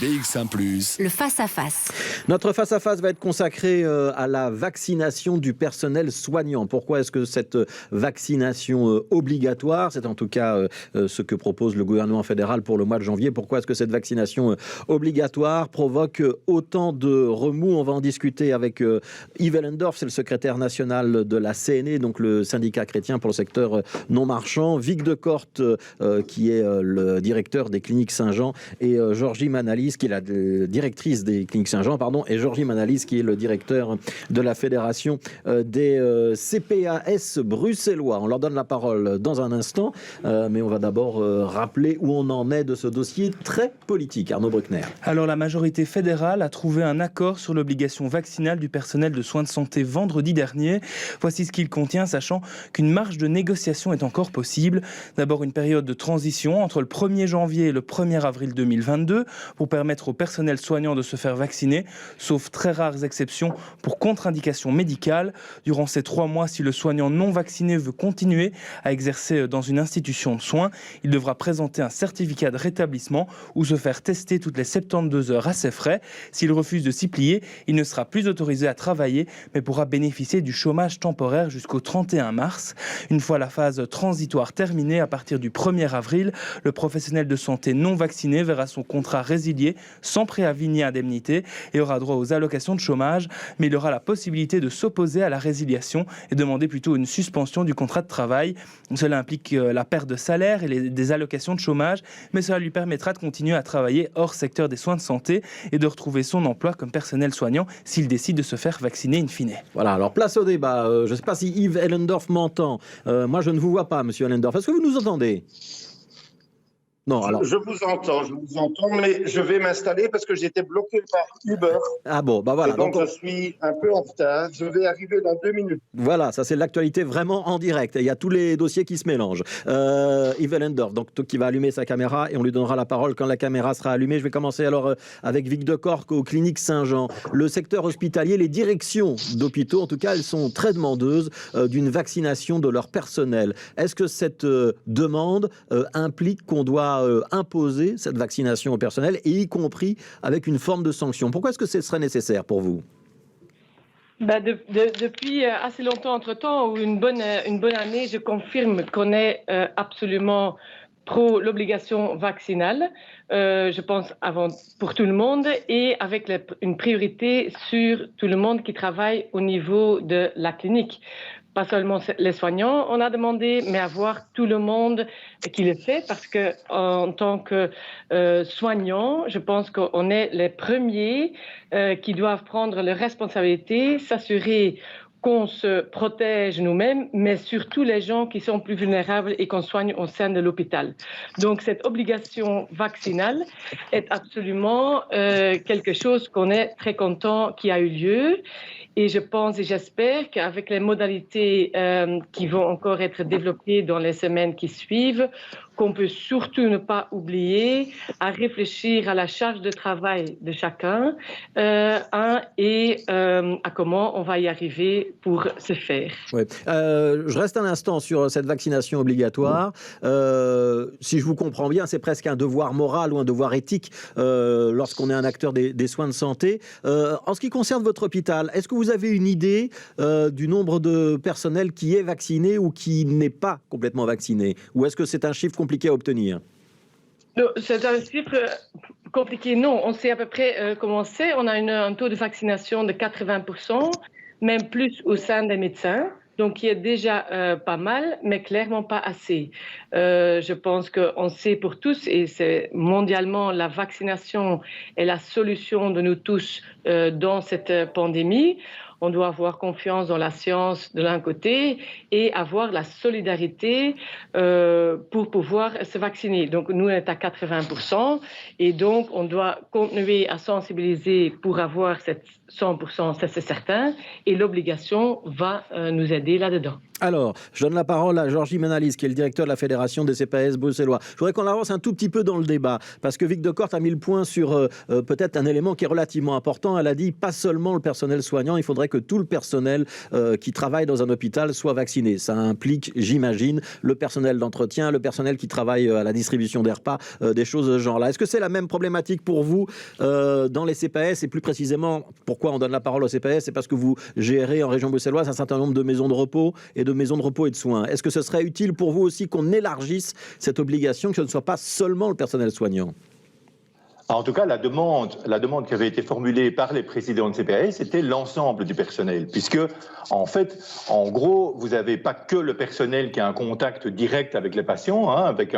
BX1+. Le face-à-face. Notre face-à-face va être consacré à la vaccination du personnel soignant. Pourquoi est-ce que cette vaccination obligatoire, c'est en tout cas ce que propose le gouvernement fédéral pour le mois de janvier, pourquoi est-ce que cette vaccination obligatoire provoque autant de remous? On va en discuter avec Yves Ellendorf, c'est le secrétaire national de la CNE, donc le syndicat chrétien pour le secteur non marchand, Vic Decoort, qui est le directeur des cliniques Saint-Jean, et Georgie Manalis, qui est la directrice des cliniques Saint-Jean, et Georgie Manalis, qui est le directeur de la fédération des CPAS bruxellois. On leur donne la parole dans un instant, mais on va d'abord rappeler où on en est de ce dossier très politique. Arnaud Bruckner. Alors la majorité fédérale a trouvé un accord sur l'obligation vaccinale du personnel de soins de santé vendredi dernier. Voici ce qu'il contient, sachant qu'une marge de négociation est encore possible. D'abord une période de transition entre le 1er janvier et le 1er avril 2022 pour permettre au personnel soignant de se faire vacciner, sauf très rares exceptions pour contre-indication médicale. Durant ces 3 mois, si le soignant non vacciné veut continuer à exercer dans une institution de soins, il devra présenter un certificat de rétablissement ou se faire tester toutes les 72 heures à ses frais. S'il refuse de s'y plier, il ne sera plus autorisé à travailler, mais pourra bénéficier du chômage temporaire jusqu'au 31 mars. Une fois la phase transitoire terminée, à partir du 1er avril, le professionnel de santé non vacciné verra son contrat résilié sans préavis ni indemnité et aura droit aux allocations de chômage, mais il aura la possibilité de s'opposer à la résiliation et demander plutôt une suspension du contrat de travail. Cela implique la perte de salaire et des allocations de chômage, mais cela lui permettra de continuer à travailler hors secteur des soins de santé et de retrouver son emploi comme personnel soignant s'il décide de se faire vacciner in fine. Voilà, alors place au débat. Je ne sais pas si Yves Ellendorf m'entend. Moi, je ne vous vois pas, monsieur Ellendorf. Est-ce que vous nous entendez ? Non, alors... Je vous entends, mais je vais m'installer parce que j'étais bloqué par Uber. Ah bon, bah voilà. Et donc je suis un peu en retard. Je vais arriver dans 2 minutes. Voilà, ça c'est l'actualité vraiment en direct. Il y a tous les dossiers qui se mélangent. Yves Ellendorf, donc qui va allumer sa caméra et on lui donnera la parole quand la caméra sera allumée. Je vais commencer alors avec Vic Decoort aux cliniques Saint-Jean. Le secteur hospitalier, les directions d'hôpitaux, en tout cas, elles sont très demandeuses d'une vaccination de leur personnel. Est-ce que cette demande implique qu'on doit imposer cette vaccination au personnel, et y compris avec une forme de sanction? Pourquoi est-ce que ce serait nécessaire pour vous? Depuis assez longtemps, entre-temps, ou une bonne année, je confirme qu'on est absolument pro l'obligation vaccinale, je pense pour tout le monde, et avec une priorité sur tout le monde qui travaille au niveau de la clinique. Pas seulement les soignants, on a demandé, mais avoir tout le monde qui le fait, parce que en tant que soignants, je pense qu'on est les premiers qui doivent prendre les responsabilités, s'assurer qu'on se protège nous-mêmes, mais surtout les gens qui sont plus vulnérables et qu'on soigne au sein de l'hôpital. Donc cette obligation vaccinale est absolument quelque chose qu'on est très content qui a eu lieu. Et je pense et j'espère qu'avec les modalités qui vont encore être développées dans les semaines qui suivent, qu'on peut surtout ne pas oublier à réfléchir à la charge de travail de chacun et à comment on va y arriver pour ce faire. Oui. Je reste un instant sur cette vaccination obligatoire. Si je vous comprends bien, c'est presque un devoir moral ou un devoir éthique lorsqu'on est un acteur des soins de santé. En ce qui concerne votre hôpital, est-ce que vous avez une idée du nombre de personnel qui est vacciné ou qui n'est pas complètement vacciné? Ou est-ce que c'est un chiffre compliqué à obtenir? C'est un chiffre compliqué, non. On sait à peu près comment c'est. On a un taux de vaccination de 80%, même plus au sein des médecins. Donc, qui est déjà pas mal, mais clairement pas assez. Je pense qu'on sait pour tous, et c'est mondialement, la vaccination est la solution de nous tous dans cette pandémie. On doit avoir confiance dans la science de l'un côté et avoir la solidarité pour pouvoir se vacciner. Donc, nous, on est à 80% et donc, on doit continuer à sensibiliser pour avoir cette 100%, ça c'est certain, et l'obligation va nous aider là-dedans. Alors, je donne la parole à Georgie Menalis, qui est le directeur de la Fédération des CPAS bruxellois. Je voudrais qu'on avance un tout petit peu dans le débat, parce que Vic de Coort a mis le point sur peut-être un élément qui est relativement important. Elle a dit pas seulement le personnel soignant, il faudrait que tout le personnel qui travaille dans un hôpital soit vacciné. Ça implique, j'imagine, le personnel d'entretien, le personnel qui travaille à la distribution des repas, des choses de ce genre-là. Est-ce que c'est la même problématique pour vous dans les CPAS, et plus précisément, pourquoi on donne la parole aux CPAS? C'est parce que vous gérez en région bruxelloise un certain nombre de maisons de repos et de maisons de repos et de soins. Est-ce que ce serait utile pour vous aussi qu'on élargisse cette obligation, que ce ne soit pas seulement le personnel soignant? En tout cas, la demande qui avait été formulée par les présidents de CPAS, c'était l'ensemble du personnel, puisque, en fait, en gros, vous n'avez pas que le personnel qui a un contact direct avec les patients, avec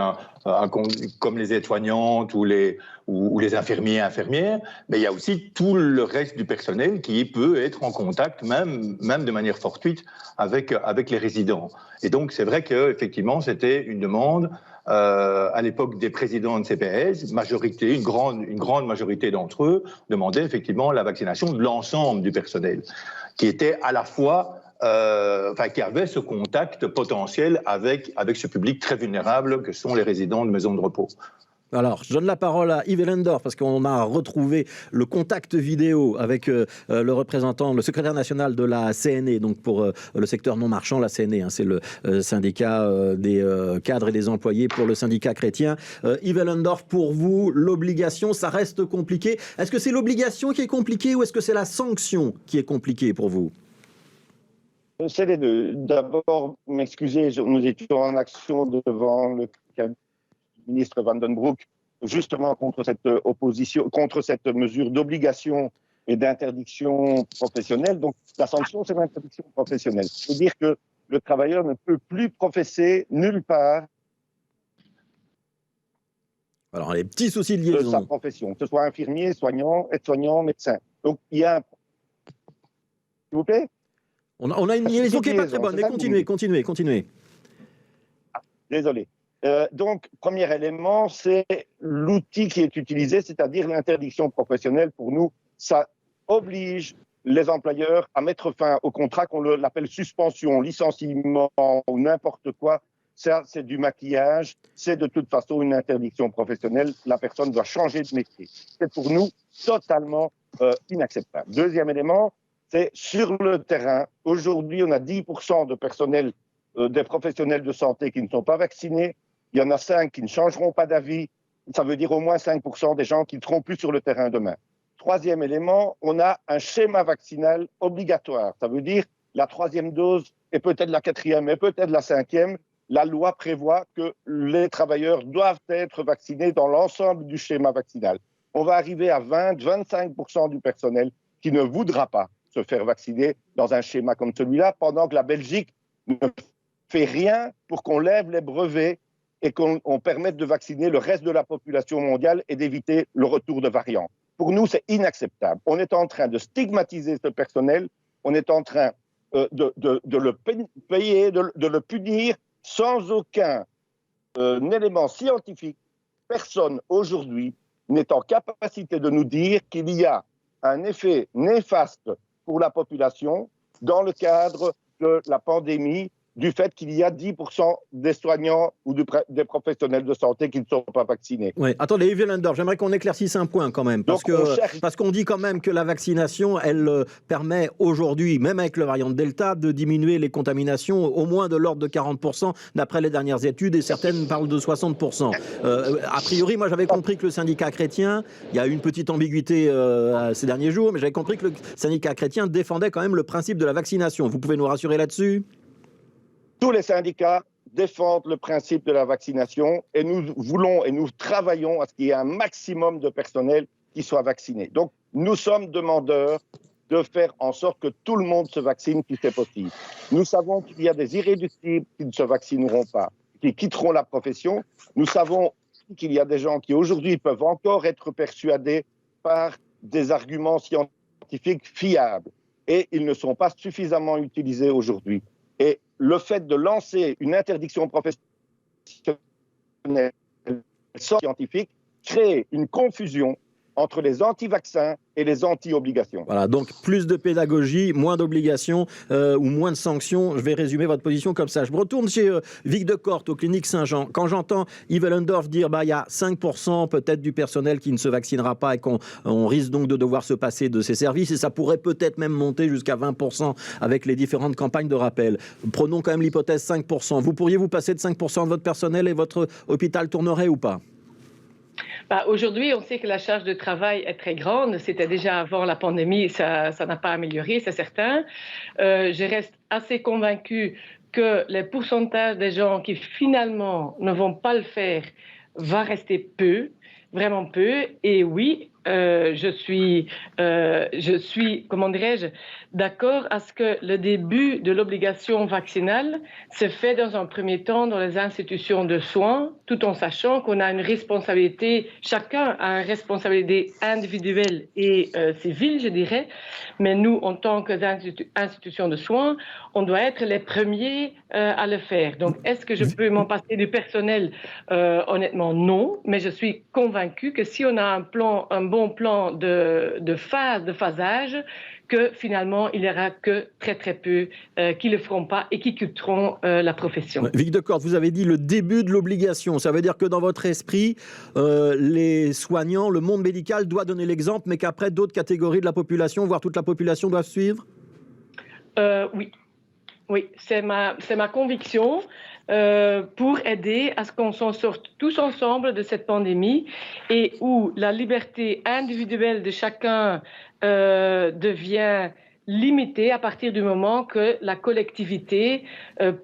comme les aides-soignantes ou les infirmiers et infirmières, mais il y a aussi tout le reste du personnel qui peut être en contact, même de manière fortuite, avec les résidents. Et donc, c'est vrai qu'effectivement, c'était une demande à l'époque des présidents de CPAS, une grande majorité d'entre eux demandaient effectivement la vaccination de l'ensemble du personnel, qui était à la fois, qui avait ce contact potentiel avec ce public très vulnérable que sont les résidents de maisons de repos. Alors, je donne la parole à Yves Ellendorf, parce qu'on a retrouvé le contact vidéo avec le secrétaire national de la CNE, donc pour le secteur non marchand, la CNE, c'est le syndicat des cadres et des employés pour le syndicat chrétien. Yves Ellendorf, pour vous, l'obligation, ça reste compliqué. Est-ce que c'est l'obligation qui est compliquée ou est-ce que c'est la sanction qui est compliquée pour vous? C'est les deux. D'abord, m'excuser, nous étions en action devant le ministre Van den Broek, justement contre cette mesure d'obligation et d'interdiction professionnelle. Donc, la sanction, c'est l'interdiction professionnelle. C'est-à-dire que le travailleur ne peut plus professer nulle part. Alors, les petits soucis de liaison. De sa profession, que ce soit infirmier, soignant, aide-soignant, médecin. Donc, il y a S'il vous plaît. On a une liaison qui n'est pas très bonne, mais continuez. Ah, désolé. Donc, premier élément, c'est l'outil qui est utilisé, c'est-à-dire l'interdiction professionnelle. Pour nous, ça oblige les employeurs à mettre fin au contrat, qu'on l'appelle suspension, licenciement ou n'importe quoi. Ça, c'est du maquillage. C'est de toute façon une interdiction professionnelle. La personne doit changer de métier. C'est pour nous totalement inacceptable. Deuxième élément, c'est sur le terrain. Aujourd'hui, on a 10% de personnel, des professionnels de santé qui ne sont pas vaccinés. Il y en a 5 qui ne changeront pas d'avis. Ça veut dire au moins 5% des gens qui ne seront plus sur le terrain demain. Troisième élément, on a un schéma vaccinal obligatoire. Ça veut dire la 3e dose et peut-être la 4e et peut-être la 5e. La loi prévoit que les travailleurs doivent être vaccinés dans l'ensemble du schéma vaccinal. On va arriver à 20-25% du personnel qui ne voudra pas se faire vacciner dans un schéma comme celui-là, pendant que la Belgique ne fait rien pour qu'on lève les brevets et qu'on permette de vacciner le reste de la population mondiale et d'éviter le retour de variants. Pour nous, c'est inacceptable. On est en train de stigmatiser ce personnel, on est en train de le payer, de le punir sans aucun élément scientifique. Personne aujourd'hui n'est en capacité de nous dire qu'il y a un effet néfaste pour la population dans le cadre de la pandémie, du fait qu'il y a 10% des soignants ou des professionnels de santé qui ne sont pas vaccinés. Oui, attendez, Yves Ellendorf, j'aimerais qu'on éclaircisse un point quand même, parce qu'on dit quand même que la vaccination, elle permet aujourd'hui, même avec le variant Delta, de diminuer les contaminations au moins de l'ordre de 40%, d'après les dernières études, et certaines parlent de 60%. A priori, moi j'avais compris que le syndicat chrétien, il y a eu une petite ambiguïté ces derniers jours, mais j'avais compris que le syndicat chrétien défendait quand même le principe de la vaccination. Vous pouvez nous rassurer là-dessus ? Tous les syndicats défendent le principe de la vaccination et nous voulons et nous travaillons à ce qu'il y ait un maximum de personnel qui soit vacciné. Donc, nous sommes demandeurs de faire en sorte que tout le monde se vaccine si c'est possible. Nous savons qu'il y a des irréductibles qui ne se vaccineront pas, qui quitteront la profession. Nous savons qu'il y a des gens qui aujourd'hui peuvent encore être persuadés par des arguments scientifiques fiables et ils ne sont pas suffisamment utilisés aujourd'hui. Et le fait de lancer une interdiction professionnelle scientifique crée une confusion entre les anti-vaccins et les anti-obligations. Voilà, donc plus de pédagogie, moins d'obligations ou moins de sanctions. Je vais résumer votre position comme ça. Je me retourne chez Vic Decorte, aux cliniques Saint-Jean. Quand j'entends Yves Ellendorf dire il y a 5% peut-être du personnel qui ne se vaccinera pas et qu'on risque donc de devoir se passer de ces services, et ça pourrait peut-être même monter jusqu'à 20% avec les différentes campagnes de rappel. Prenons quand même l'hypothèse 5%. Vous pourriez vous passer de 5% de votre personnel et votre hôpital tournerait ou pas ? Aujourd'hui, on sait que la charge de travail est très grande. C'était déjà avant la pandémie, ça n'a pas amélioré, c'est certain. Je reste assez convaincue que les pourcentages des gens qui finalement ne vont pas le faire va rester peu, vraiment peu. Et oui, je suis, comment dirais-je, d'accord à ce que le début de l'obligation vaccinale se fait dans un premier temps dans les institutions de soins, tout en sachant qu'on a une responsabilité, chacun a une responsabilité individuelle et civile, je dirais, mais nous, en tant qu'institutions de soins, on doit être les premiers à le faire. Donc, est-ce que je peux m'en passer du personnel? Honnêtement, non, mais je suis convaincue que si on a un bon plan de phasage, que finalement, il n'y aura que très très peu qui ne le feront pas et qui quitteront la profession. Vic Decorte, vous avez dit le début de l'obligation. Ça veut dire que dans votre esprit, les soignants, le monde médical doit donner l'exemple, mais qu'après, d'autres catégories de la population, voire toute la population, doivent suivre ? Oui, c'est ma conviction. Pour aider à ce qu'on s'en sorte tous ensemble de cette pandémie et où la liberté individuelle de chacun devient limitée à partir du moment que la collectivité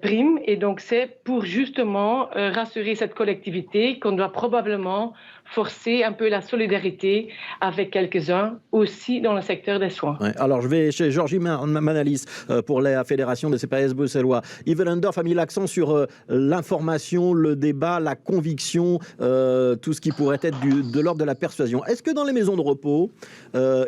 prime. Et donc, c'est pour justement rassurer cette collectivité qu'on doit probablement forcer un peu la solidarité avec quelques-uns, aussi dans le secteur des soins. Ouais, alors, je vais chez Georgie Manalis pour la Fédération des CPAS bruxellois. Yves Ellendorf a mis l'accent sur l'information, le débat, la conviction, tout ce qui pourrait être de l'ordre de la persuasion. Est-ce que dans les maisons de repos,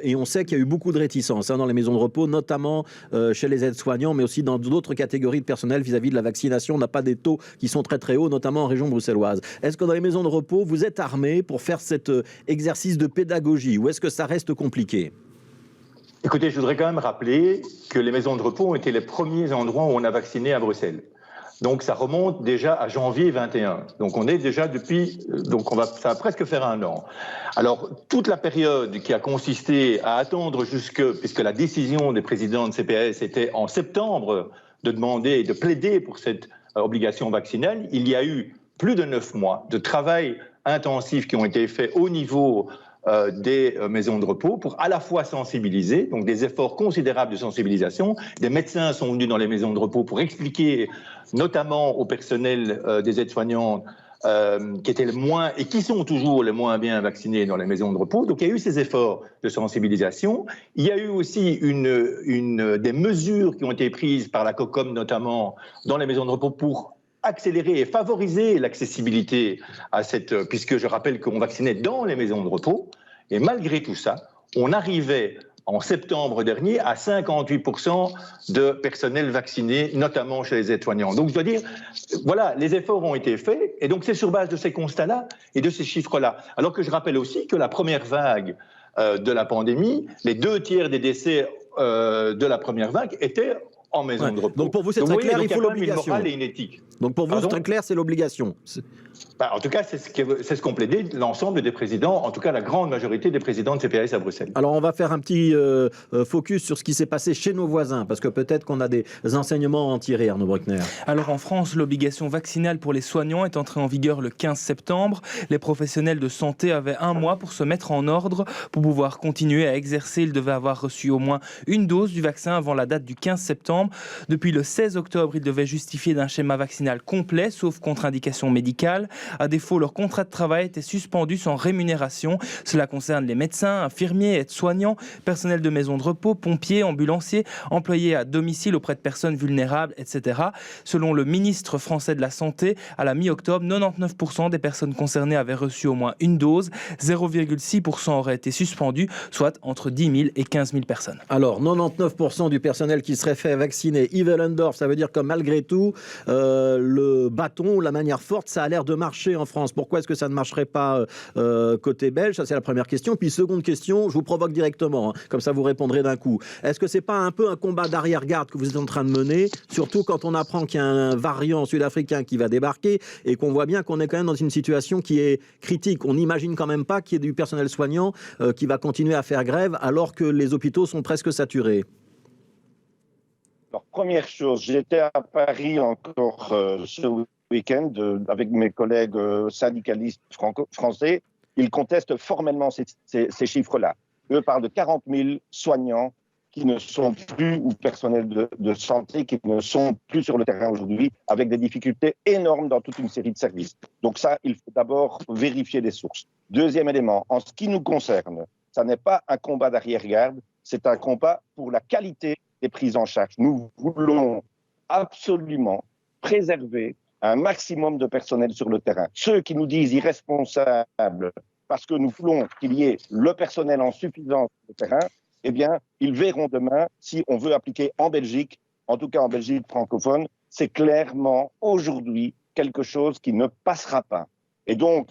et on sait qu'il y a eu beaucoup de réticences dans les maisons de repos, notamment chez les aides-soignants, mais aussi dans d'autres catégories de personnel vis-à-vis de la vaccination, on n'a pas des taux qui sont très très hauts, notamment en région bruxelloise. Est-ce que dans les maisons de repos, vous êtes armés pour faire cet exercice de pédagogie, ou est-ce que ça reste compliqué ? Écoutez, je voudrais quand même rappeler que les maisons de repos ont été les premiers endroits où on a vacciné à Bruxelles. Donc ça remonte déjà à janvier 21. Donc on est déjà depuis, ça va presque faire un an. Alors toute la période qui a consisté à attendre puisque la décision des présidents de CPAS était en septembre de demander et de plaider pour cette obligation vaccinale, il y a eu plus de 9 mois de travail intensifs qui ont été faits au niveau des maisons de repos pour à la fois sensibiliser, donc des efforts considérables de sensibilisation. Des médecins sont venus dans les maisons de repos pour expliquer, notamment au personnel des aides-soignantes, qui étaient les moins et qui sont toujours les moins bien vaccinés dans les maisons de repos. Donc il y a eu ces efforts de sensibilisation. Il y a eu aussi des mesures qui ont été prises par la COCOM, notamment dans les maisons de repos, pour accélérer et favoriser l'accessibilité à puisque je rappelle qu'on vaccinait dans les maisons de repos, et malgré tout ça, on arrivait en septembre dernier à 58% de personnel vacciné, notamment chez les aides-soignants. Donc je dois dire, voilà, les efforts ont été faits, et donc c'est sur base de ces constats-là et de ces chiffres-là. Alors que je rappelle aussi que la première vague de la pandémie, les 2/3 des décès de la première vague étaient en maison de repos. Donc pour vous, c'est très clair, il faut l'obligation. Une morale et une éthique. Donc pour vous, c'est très clair, c'est l'obligation. En tout cas, c'est ce qu'ont plaidé l'ensemble des présidents, en tout cas la grande majorité des présidents de CPAS à Bruxelles. Alors on va faire un petit focus sur ce qui s'est passé chez nos voisins, parce que peut-être qu'on a des enseignements à en tirer, Arnaud Bruckner. Alors en France, l'obligation vaccinale pour les soignants est entrée en vigueur le 15 septembre. Les professionnels de santé avaient 1 mois pour se mettre en ordre. Pour pouvoir continuer à exercer, ils devaient avoir reçu au moins une dose du vaccin avant la date du 15 septembre. Depuis le 16 octobre, ils devaient justifier d'un schéma vaccinal complet, sauf contre-indication médicale. À défaut, leur contrat de travail était suspendu sans rémunération. Cela concerne les médecins, infirmiers, aides-soignants, personnel de maisons de repos, pompiers, ambulanciers, employés à domicile auprès de personnes vulnérables, etc. Selon le ministre français de la Santé, à la mi-octobre, 99% des personnes concernées avaient reçu au moins une dose. 0,6% auraient été suspendus, soit entre 10 000 et 15 000 personnes. Alors, 99% du personnel qui serait fait vacciner. Yves Ellendorf, ça veut dire que malgré tout, le bâton, la manière forte, ça a l'air de marcher en France? Pourquoi est-ce que ça ne marcherait pas côté belge? Ça, c'est la première question. Puis seconde question, je vous provoque directement, hein, comme ça vous répondrez d'un coup. Est-ce que c'est pas un peu un combat d'arrière-garde que vous êtes en train de mener, surtout quand on apprend qu'il y a un variant sud-africain qui va débarquer et qu'on voit bien qu'on est quand même dans une situation qui est critique? On n'imagine quand même pas qu'il y ait du personnel soignant qui va continuer à faire grève alors que les hôpitaux sont presque saturés. Alors, première chose, j'étais à Paris encore ce week-end avec mes collègues syndicalistes français. Ils contestent formellement ces chiffres-là. Eux parlent de 40 000 soignants qui ne sont plus, ou personnels de santé, qui ne sont plus sur le terrain aujourd'hui, avec des difficultés énormes dans toute une série de services. Donc ça, il faut d'abord vérifier les sources. Deuxième élément, en ce qui nous concerne, ça n'est pas un combat d'arrière-garde, c'est un combat pour la qualité des prises en charge. Nous voulons absolument préserver un maximum de personnel sur le terrain. Ceux qui nous disent irresponsables parce que nous voulons qu'il y ait le personnel en suffisance sur le terrain, eh bien, ils verront demain si on veut appliquer en Belgique, en tout cas en Belgique francophone, c'est clairement aujourd'hui quelque chose qui ne passera pas. Et donc,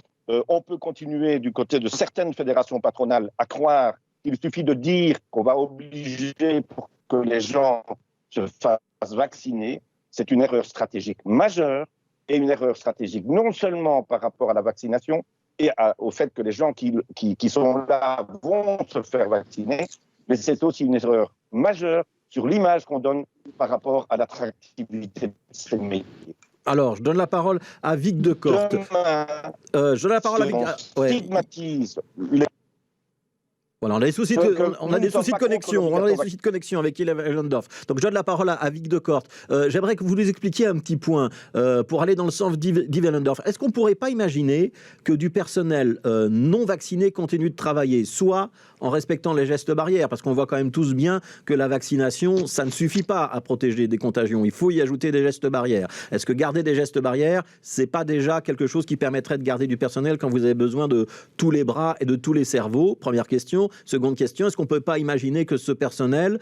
on peut continuer du côté de certaines fédérations patronales à croire qu'il suffit de dire qu'on va obliger pour que les gens se fassent vacciner. C'est une erreur stratégique majeure et une erreur stratégique non seulement par rapport à la vaccination et au fait que les gens qui sont là vont se faire vacciner, mais c'est aussi une erreur majeure sur l'image qu'on donne par rapport à l'attractivité de ces métiers. Alors, je donne la parole à Vic Decoorte. Je donne la parole à Vic. Stigmatise Voilà, on a des soucis de connexion. On a des soucis de connexion avec Yves Ellendorf. Donc, je donne la parole à Vic Decoorte. J'aimerais que vous nous expliquiez un petit point pour aller dans le sens d'Yves Ellendorf. Est-ce qu'on ne pourrait pas imaginer que du personnel non vacciné continue de travailler, soit en respectant les gestes barrières, parce qu'on voit quand même tous bien que la vaccination, ça ne suffit pas à protéger des contagions. Il faut y ajouter des gestes barrières. Est-ce que garder des gestes barrières, c'est pas déjà quelque chose qui permettrait de garder du personnel quand vous avez besoin de tous les bras et de tous les cerveaux? Première question. Seconde question, est-ce qu'on ne peut pas imaginer que ce personnel,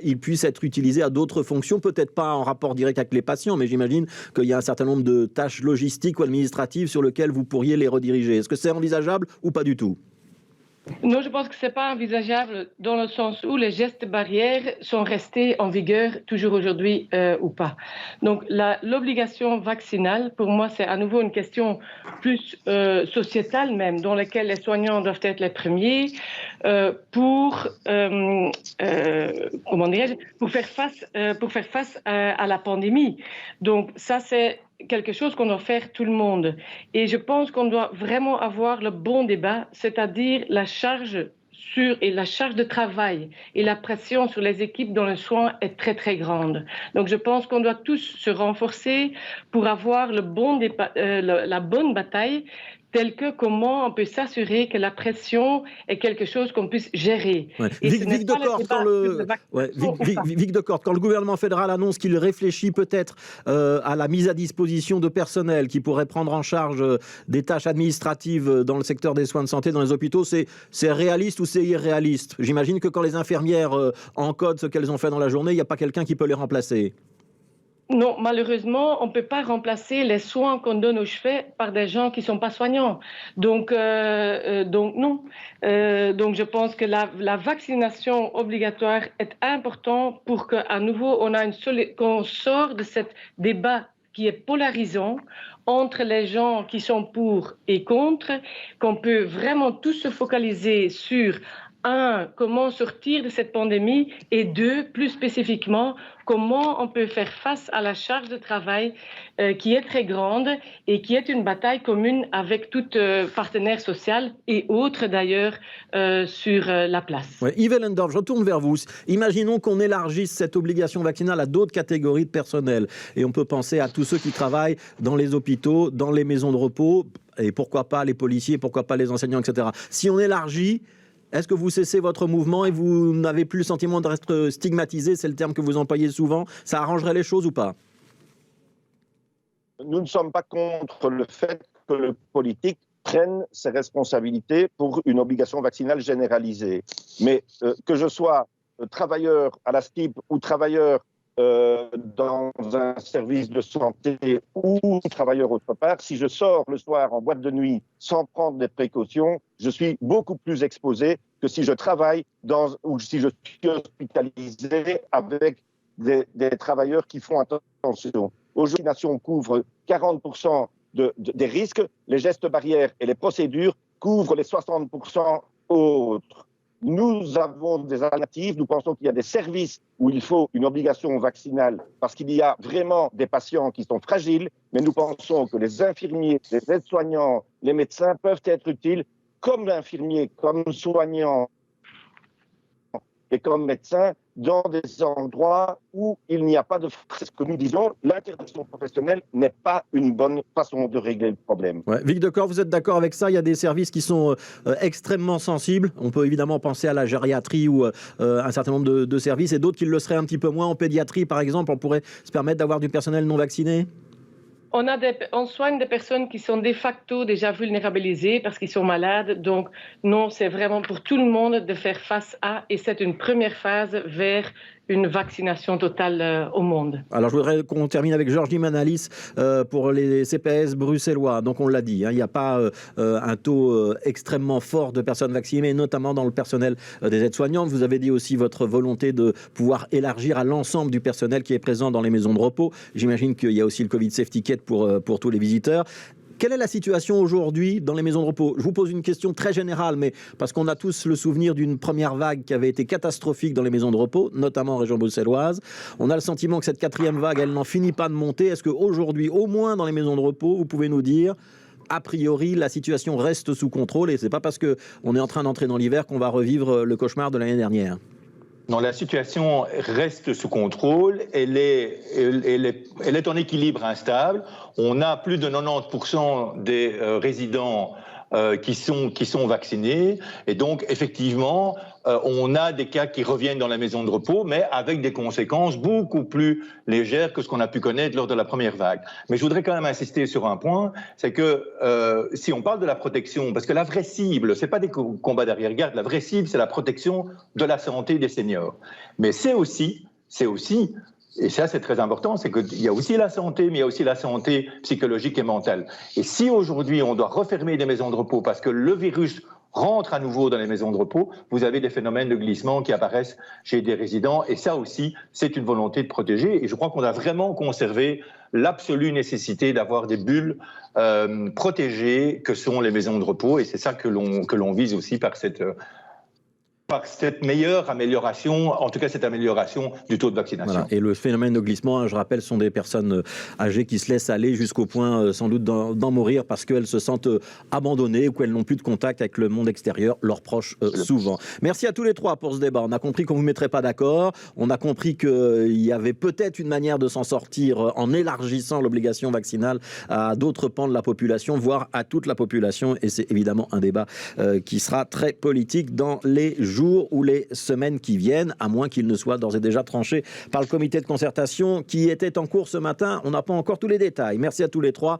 il puisse être utilisé à d'autres fonctions, peut-être pas en rapport direct avec les patients, mais j'imagine qu'il y a un certain nombre de tâches logistiques ou administratives sur lesquelles vous pourriez les rediriger. Est-ce que c'est envisageable ou pas du tout? Non, je pense que ce n'est pas envisageable dans le sens où les gestes barrières sont restés en vigueur toujours aujourd'hui ou pas. Donc l'obligation vaccinale, pour moi, c'est à nouveau une question plus sociétale même, dans laquelle les soignants doivent être les premiers pour faire face à la pandémie. Donc ça, c'est quelque chose qu'on doit faire tout le monde. Et je pense qu'on doit vraiment avoir le bon débat, c'est-à-dire la charge de travail et la pression sur les équipes dans le soin est très très grande. Donc je pense qu'on doit tous se renforcer pour avoir la bonne bataille, telle que comment on peut s'assurer que la pression est quelque chose qu'on puisse gérer. Ouais. Vic Decoorte, quand le gouvernement fédéral annonce qu'il réfléchit peut-être à la mise à disposition de personnel qui pourrait prendre en charge des tâches administratives dans le secteur des soins de santé, dans les hôpitaux, c'est réaliste ou c'est irréaliste? J'imagine que quand les infirmières encodent ce qu'elles ont fait dans la journée, il n'y a pas quelqu'un qui peut les remplacer. Non, malheureusement, on ne peut pas remplacer les soins qu'on donne aux cheveux par des gens qui ne sont pas soignants. Donc non. Donc je pense que la vaccination obligatoire est importante pour qu'à nouveau qu'on sorte de ce débat qui est polarisant entre les gens qui sont pour et contre, qu'on peut vraiment tous se focaliser sur comment sortir de cette pandémie et deux, plus spécifiquement, comment on peut faire face à la charge de travail qui est très grande et qui est une bataille commune avec toutes partenaires sociaux et autres d'ailleurs sur la place. Ouais, Yves Ellendorf, je retourne vers vous. Imaginons qu'on élargisse cette obligation vaccinale à d'autres catégories de personnel et on peut penser à tous ceux qui travaillent dans les hôpitaux, dans les maisons de repos et pourquoi pas les policiers, pourquoi pas les enseignants, etc. Si on élargit, est-ce que vous cessez votre mouvement et vous n'avez plus le sentiment d'être stigmatisé? C'est le terme que vous employez souvent. Ça arrangerait les choses ou pas? Nous ne sommes pas contre le fait que le politique prenne ses responsabilités pour une obligation vaccinale généralisée. Mais que je sois travailleur à la STIB ou travailleur dans un service de santé ou travailleur autre part, si je sors le soir en boîte de nuit sans prendre des précautions, je suis beaucoup plus exposé que si je travaille ou si je suis hospitalisé avec des travailleurs qui font attention. Aujourd'hui, la nation couvre 40% des risques, les gestes barrières et les procédures couvrent les 60% autres. Nous avons des alternatives. Nous pensons qu'il y a des services où il faut une obligation vaccinale parce qu'il y a vraiment des patients qui sont fragiles, mais nous pensons que les infirmiers, les aides-soignants, les médecins peuvent être utiles comme infirmiers, comme soignants et comme médecins dans des endroits où il n'y a pas de... C'est ce que nous disons, l'interdiction professionnelle n'est pas une bonne façon de régler le problème. Ouais. Vic Decor, vous êtes d'accord avec ça? Il y a des services qui sont extrêmement sensibles. On peut évidemment penser à la gériatrie ou un certain nombre de services et d'autres qui le seraient un petit peu moins. En pédiatrie, par exemple, on pourrait se permettre d'avoir du personnel non vacciné? On soigne des personnes qui sont de facto déjà vulnérabilisées parce qu'ils sont malades. Donc, non, c'est vraiment pour tout le monde de faire face à, et c'est une première phase vers une vaccination totale au monde. Alors, je voudrais qu'on termine avec Georges Manalis pour les CPS bruxellois. Donc, on l'a dit, il n'y a pas un taux extrêmement fort de personnes vaccinées, notamment dans le personnel des aides-soignantes. Vous avez dit aussi votre volonté de pouvoir élargir à l'ensemble du personnel qui est présent dans les maisons de repos. J'imagine qu'il y a aussi le Covid Safety Kit pour tous les visiteurs. Quelle est la situation aujourd'hui dans les maisons de repos? Je vous pose une question très générale, mais parce qu'on a tous le souvenir d'une première vague qui avait été catastrophique dans les maisons de repos, notamment en région bruxelloise. On a le sentiment que cette quatrième vague, elle n'en finit pas de monter. Est-ce qu'aujourd'hui, au moins dans les maisons de repos, vous pouvez nous dire, a priori, la situation reste sous contrôle et ce n'est pas parce qu'on est en train d'entrer dans l'hiver qu'on va revivre le cauchemar de l'année dernière? Non, la situation reste sous contrôle, elle est en équilibre instable. On a plus de 90% des résidents qui sont vaccinés. Et donc, effectivement, on a des cas qui reviennent dans la maison de repos, mais avec des conséquences beaucoup plus légères que ce qu'on a pu connaître lors de la première vague. Mais je voudrais quand même insister sur un point, c'est que si on parle de la protection, parce que la vraie cible, c'est pas des combats d'arrière-garde, la vraie cible, c'est la protection de la santé des seniors. Mais c'est aussi, et ça c'est très important, c'est qu'il y a aussi la santé, mais il y a aussi la santé psychologique et mentale. Et si aujourd'hui on doit refermer des maisons de repos parce que le virus rentre à nouveau dans les maisons de repos, vous avez des phénomènes de glissement qui apparaissent chez des résidents. Et ça aussi, c'est une volonté de protéger. Et je crois qu'on a vraiment conservé l'absolue nécessité d'avoir des bulles protégées que sont les maisons de repos. Et c'est ça que l'on vise aussi par cette meilleure amélioration, en tout cas cette amélioration du taux de vaccination. Voilà. Et le phénomène de glissement, je rappelle, sont des personnes âgées qui se laissent aller jusqu'au point sans doute d'en mourir parce qu'elles se sentent abandonnées ou qu'elles n'ont plus de contact avec le monde extérieur, leurs proches souvent. Merci à tous les trois pour ce débat. On a compris qu'on ne vous mettrait pas d'accord. On a compris qu'il y avait peut-être une manière de s'en sortir en élargissant l'obligation vaccinale à d'autres pans de la population, voire à toute la population. Et c'est évidemment un débat qui sera très politique dans les jours ou les semaines qui viennent, à moins qu'il ne soit d'ores et déjà tranché par le comité de concertation qui était en cours ce matin. On n'a pas encore tous les détails. Merci à tous les trois.